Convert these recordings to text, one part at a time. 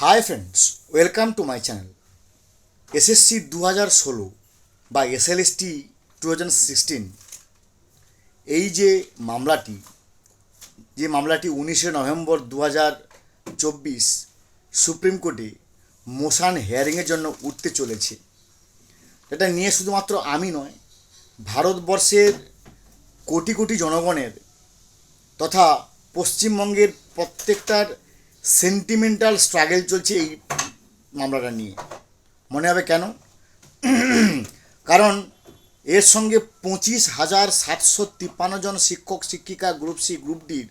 Hi friends, welcome to my channel. SSC 2016 বা SLST 2016 এই যে মামলাটি 19 নভেম্বর 2024 সুপ্রিম কোর্টে মোশন হিয়ারিংয়ের জন্য উঠতে চলেছে। এটা নিয়ে শুধুমাত্র আমি নয়, ভারতবর্ষের কোটি কোটি জনগণের তথা পশ্চিমবঙ্গের প্রত্যেকটার সেন্টিমেন্টাল স্ট্রাগল চলছে এই মামলাটা নিয়ে। মনে হবে কেন? কারণ এর সঙ্গে 25,753 জন শিক্ষক শিক্ষিকা গ্রুপ সি গ্রুপ ডির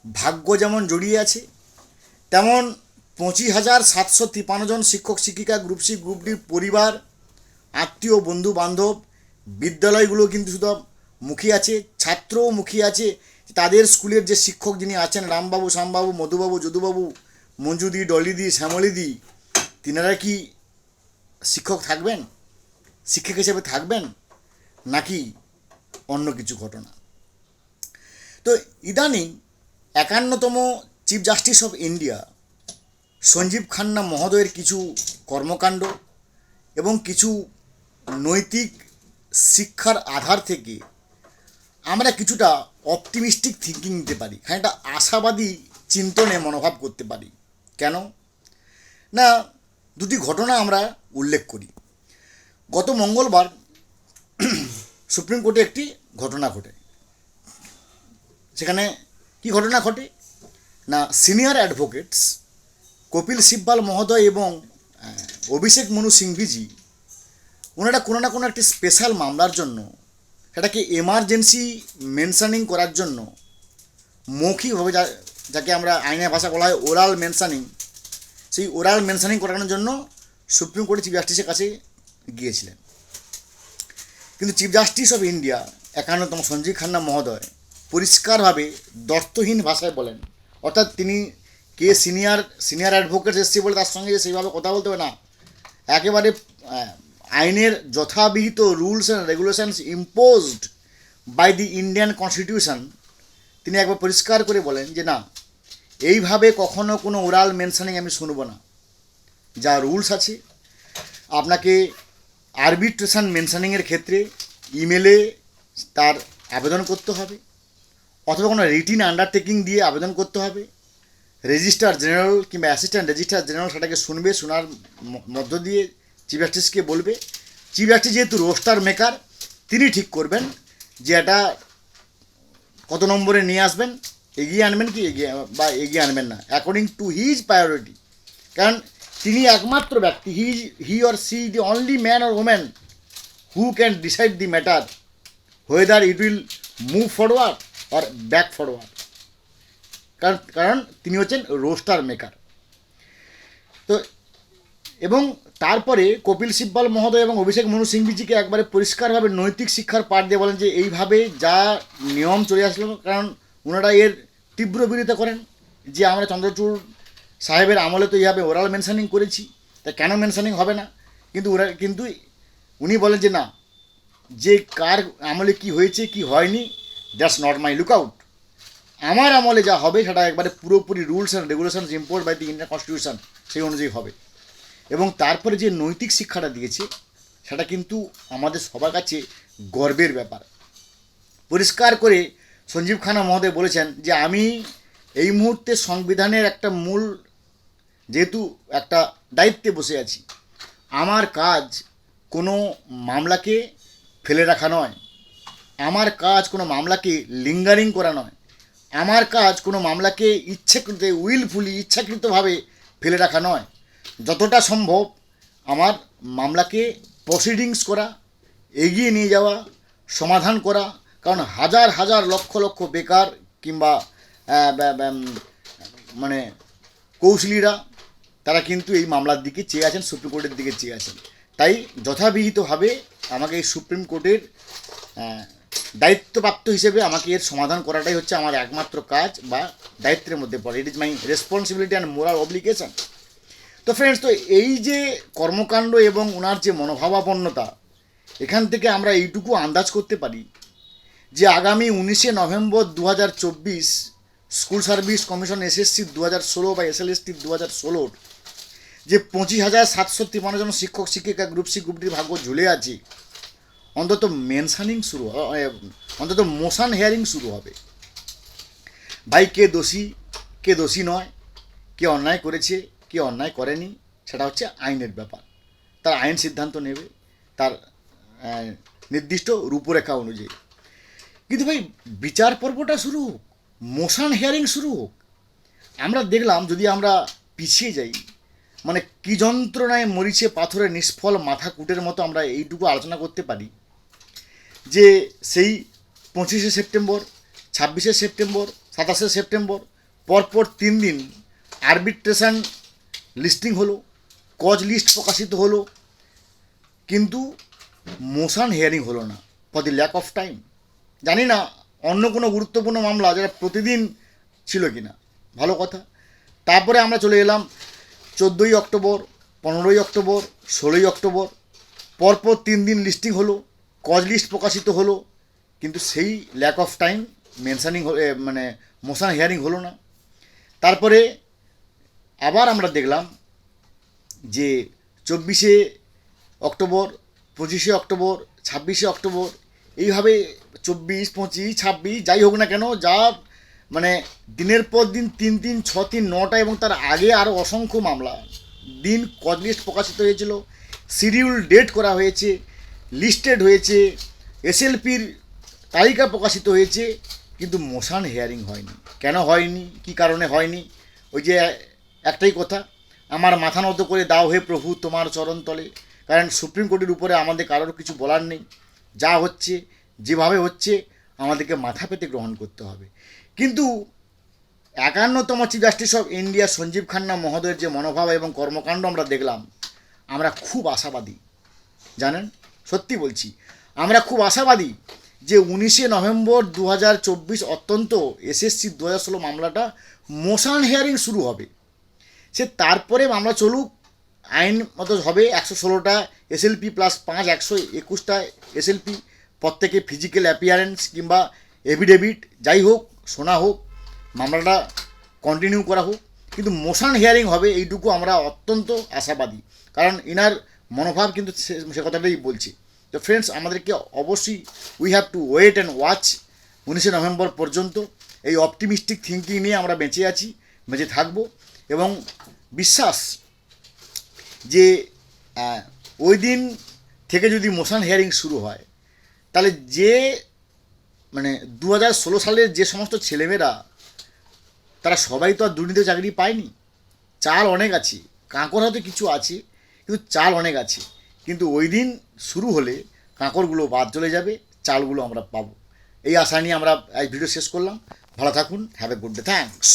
ভাগ্য যেমন জড়িয়ে আছে, তেমন 25,753 জন শিক্ষক শিক্ষিকা গ্রুপ সি গ্রুপ ডির পরিবার, আত্মীয়, বন্ধু বান্ধব, বিদ্যালয়গুলো কিন্তু শুধু মুখিয়ে আছে, ছাত্রও মুখিয়ে আছে। তাদের স্কুলের যে শিক্ষক যিনি আছেন, রামবাবু, শ্যামবাবু, মধুবাবু, যদুবাবু, মঞ্জুদি, ডলিদি, শ্যামলিদি, তিনারা কি শিক্ষক থাকবেন, শিক্ষক হিসেবে থাকবেন, নাকি অন্য কিছু ঘটনা? তো ইদানিং 51তম chief justice of India Sanjiv Khanna মহোদয়ের কিছু কর্মকাণ্ড এবং কিছু নৈতিক শিক্ষার আধার থেকে আমরা কিছুটা অপটিমিস্টিক থিঙ্কিং নিতে পারি, খানিকটা আশাবাদী চিন্তনে মনোভাব করতে পারি। কেন না, দুটি ঘটনা আমরা উল্লেখ করি। গত মঙ্গলবার সুপ্রিম কোর্টে একটি ঘটনা ঘটে। সেখানে কি ঘটনা ঘটে না, সিনিয়র অ্যাডভোকেটস কপিল সিব্বাল মহোদয় এবং অভিষেক মনু সিংভিজি, ওনারা কোনো না কোনো একটি স্পেশাল মামলার জন্য সেটাকে এমার্জেন্সি মেনশানিং করার জন্য মৌখিকভাবে, যাকে আমরা আইনের ভাষা বলা হয় ওরাল মেনশানিং, সেই ওরাল মেনশানিং করানোর জন্য সুপ্রিম কোর্টে চিফ জাস্টিসের কাছে গিয়েছিলেন। কিন্তু চিফ জাস্টিস অফ ইন্ডিয়া 51তম সঞ্জীব খান্না মহোদয় পরিষ্কারভাবে দর্থহীন ভাষায় বলেন, অর্থাৎ তিনি কে সিনিয়র অ্যাডভোকেট এসছে বলে তার সঙ্গে সেইভাবে কথা বলতে হবে না, একেবারে আইনের যথাবিহিত rules and regulations imposed by the Indian constitution, তিনি একবার পরিষ্কার করে বলেন যে না, এইভাবে কখনো কোনো ওরাল মেনশানিং আমি শুনব না। যা রুলস আছে, আপনাকে আরবিট্রেশন মেনশানিংয়ের ক্ষেত্রে ইমেলে তার আবেদন করতে হবে, অথবা কোনো রিটিন আন্ডারটেকিং দিয়ে আবেদন করতে হবে। রেজিস্ট্রার জেনারেল কিংবা অ্যাসিস্ট্যান্ট রেজিস্ট্রার জেনারেল সেটাকে শুনবে, শোনার মধ্য দিয়ে চিফ জাস্টিসকে বলবে। চিফ জাস্টিস যেহেতু রোস্টার মেকার, তিনি ঠিক করবেন যে এটা কত নম্বরে নিয়ে আসবেন, এগিয়ে আনবেন কি এগিয়ে আনবেন না, অ্যাকর্ডিং টু হিজ প্রায়োরিটি। কারণ তিনি একমাত্র ব্যক্তি, he or she the only man or woman who can decide the matter whether it will move forward or back forward. কারণ তিনি হচ্ছেন রোস্টার মেকার। তো এবং তারপরে কপিল সিব্বাল মহোদয় এবং অভিষেক মনু সিংভিজিকে একবারে পরিষ্কারভাবে নৈতিক শিক্ষার পাঠ দিয়ে বলেন যে এইভাবে যা নিয়ম চলে আসলো, কারণ ওনারা এর তীব্র বিরোধিতা করেন যে আমরা চন্দ্রচূড় সাহেবের আমলে তো এইভাবে ওরাল মেনশানিং করেছি, তা কেন মেনশানিং হবে না? কিন্তু উনি বলেন যে না, যে কার আমলে কি হয়েছে কি হয়নি, দ্যাটস নট মাই লুকআউট। আমার আমলে যা হবে সেটা একবারে পুরোপুরি rules and regulations impose by the Indian constitution, সেই অনুযায়ী হবে। এবং তারপরে যে নৈতিক শিক্ষাটা দিয়েছে সেটা কিন্তু আমাদের সবার কাছে গর্বের ব্যাপার। পরিষ্কার করে সঞ্জীব খান্না মহোদয় বলেছেন যে আমি এই মুহূর্তে সংবিধানের একটা মূল, যেহেতু একটা দায়িত্বে বসে আছি, আমার কাজ কোনো মামলাকে ফেলে রাখা নয়, আমার কাজ কোনো মামলাকে লিঙ্গারিং করা নয়, আমার কাজ কোনো মামলাকে ইচ্ছাকৃতভাবে ফেলে রাখা নয়। যতটা সম্ভব আমার মামলাকে প্রসিডিংস করা, এগিয়ে নিয়ে যাওয়া, সমাধান করা। কারণ হাজার হাজার লক্ষ লক্ষ বেকার কিংবা মানে কৌশলীরা, তারা কিন্তু এই মামলার দিকে চেয়ে আছেন, সুপ্রিম কোর্টের দিকে চেয়ে আছেন। তাই যথাবিহিতভাবে আমাকে এই সুপ্রিম কোর্টের দায়িত্বপ্রাপ্ত হিসেবে আমাকে এর সমাধান করাটাই হচ্ছে আমার একমাত্র কাজ বা দায়িত্বের মধ্যে পড়ে। It is my responsibility and moral obligation. তো ফ্রেন্ডস, তো এই যে কর্মকাণ্ড এবং ওনার যে মনোভাবাপন্নতা, এখান থেকে আমরা এইটুকু আন্দাজ করতে পারি যে আগামী 19 November 2024 school service commission SSC 2016 বা এসএলএসটি 2016 যে 25,753 জন শিক্ষক শিক্ষিকা গ্রুপ সি গ্রুপ ডির ভাগ্য ঝুলে আছে, অন্তত মেনশানিং শুরু অন্তত মোশন হেয়ারিং শুরু হবে। ভাই কে দোষী নয়, কে অন্যায় করেছে কে অন্যায় করেনি সেটা হচ্ছে আইনের ব্যাপার, তার আইন সিদ্ধান্ত নেবে তার নির্দিষ্ট রূপরেখা অনুযায়ী। কিন্তু ভাই বিচার পর্বটা শুরু হোক, মোশন হেয়ারিং শুরু হোক। আমরা দেখলাম, যদি আমরা পিছিয়ে যাই, মানে কি যন্ত্রণায় মরিচে পাথরে নিষ্ফল মাথা কুটের মতো আমরা এইটুকু আলোচনা করতে পারি যে সেই 25শে সেপ্টেম্বর, 26শে সেপ্টেম্বর, 27শে সেপ্টেম্বর পরপর 3 দিন আরবিট্রেশন লিস্টিং হলো, কজ লিস্ট প্রকাশিত হলো, কিন্তু মোশন হিয়ারিং হলো না for the lack of time. জানি না অন্য কোনো গুরুত্বপূর্ণ মামলা যেটা প্রতিদিন ছিল কি না, ভালো কথা। তারপরে আমরা চলে এলাম 14ই অক্টোবর, 15ই অক্টোবর, 16ই অক্টোবর, পরপর 3 দিন লিস্টিং হলো, কজ লিস্ট প্রকাশিত হলো, কিন্তু সেই ল্যাক অফ টাইম মেনশানিং মানে মোশন হিয়ারিং হলো না। তারপরে আবার আমরা দেখলাম যে 24শে অক্টোবর, 25শে অক্টোবর, 26শে অক্টোবর, এইভাবে 24, 25, 26 যাই হোক না কেন, যা মানে দিনের পর দিন 3 দিন 6 দিন 9টা এবং তার আগে আরও অসংখ্য মামলা দিন কজ লিস্ট প্রকাশিত হয়েছিল, শিডিউল ডেট করা হয়েছে, লিস্টেড হয়েছে, এসএলপির তালিকা প্রকাশিত হয়েছে, কিন্তু মোশন হিয়ারিং হয়নি। কেন হয়নি, কী কারণে হয়নি? ওই যে একটাই কথা, আমার মাথা নত করে দাও হে প্রভু তোমার চরণ তলে। কারণ সুপ্রিম কোর্টের উপরে আমাদের কারোর কিছু বলার নেই, যা হচ্ছে যেভাবে হচ্ছে আমাদেরকে মাথা পেতে গ্রহণ করতে হবে। কিন্তু 51তম chief justice of India Sanjiv Khanna মহোদয়ের যে মনোভাব এবং কর্মকাণ্ড আমরা দেখলাম, আমরা খুব আশাবাদী। জানেন, সত্যি বলছি, আমরা খুব আশাবাদী যে 19শে নভেম্বর 2024 অত্যন্ত এসএসসি 2016 মামলাটা মোশন হিয়ারিং শুরু হবে। সে তারপরে মামলা চলুক, আইন মতো হবে 116টা এসএলপি প্লাস 5 121টা এসএলপি, প্রত্যেকে ফিজিক্যাল অ্যাপিয়ারেন্স কিংবা এভিডেভিট যাই হোক, শোনা হোক, মামলাটা কন্টিনিউ করা হোক, কিন্তু মোশন হিয়ারিং হবে এইটুকু আমরা অত্যন্ত আশাবাদী। কারণ ইনার মনোভাব কিন্তু সে কথাটাই বলছে। তো ফ্রেন্ডস, আমাদেরকে অবশ্যই we have to wait and watch 19শে নভেম্বর পর্যন্ত। এই অপটিমিস্টিক থিঙ্কিং নিয়ে আমরা বেঁচে আছি, বেঁচে থাকবো, এবং বিশ্বাস যে ওই দিন থেকে যদি মোশন হিয়ারিং শুরু হয়, তাহলে যে মানে 2016 সালের যে সমস্ত ছেলেমেয়েরা, তারা সবাই তো আর দুর্নীতি চাকরি পায়নি। চাল অনেক আছে, কাঁকড় হয়তো কিছু আছে, কিন্তু চাল অনেক আছে। কিন্তু ওই দিন শুরু হলে কাঁকড়গুলো বাদ চলে যাবে, চালগুলো আমরা পাবো। এই আশা নিয়ে আমরা এই ভিডিও শেষ করলাম। ভালো থাকুন, have a good day, thanks.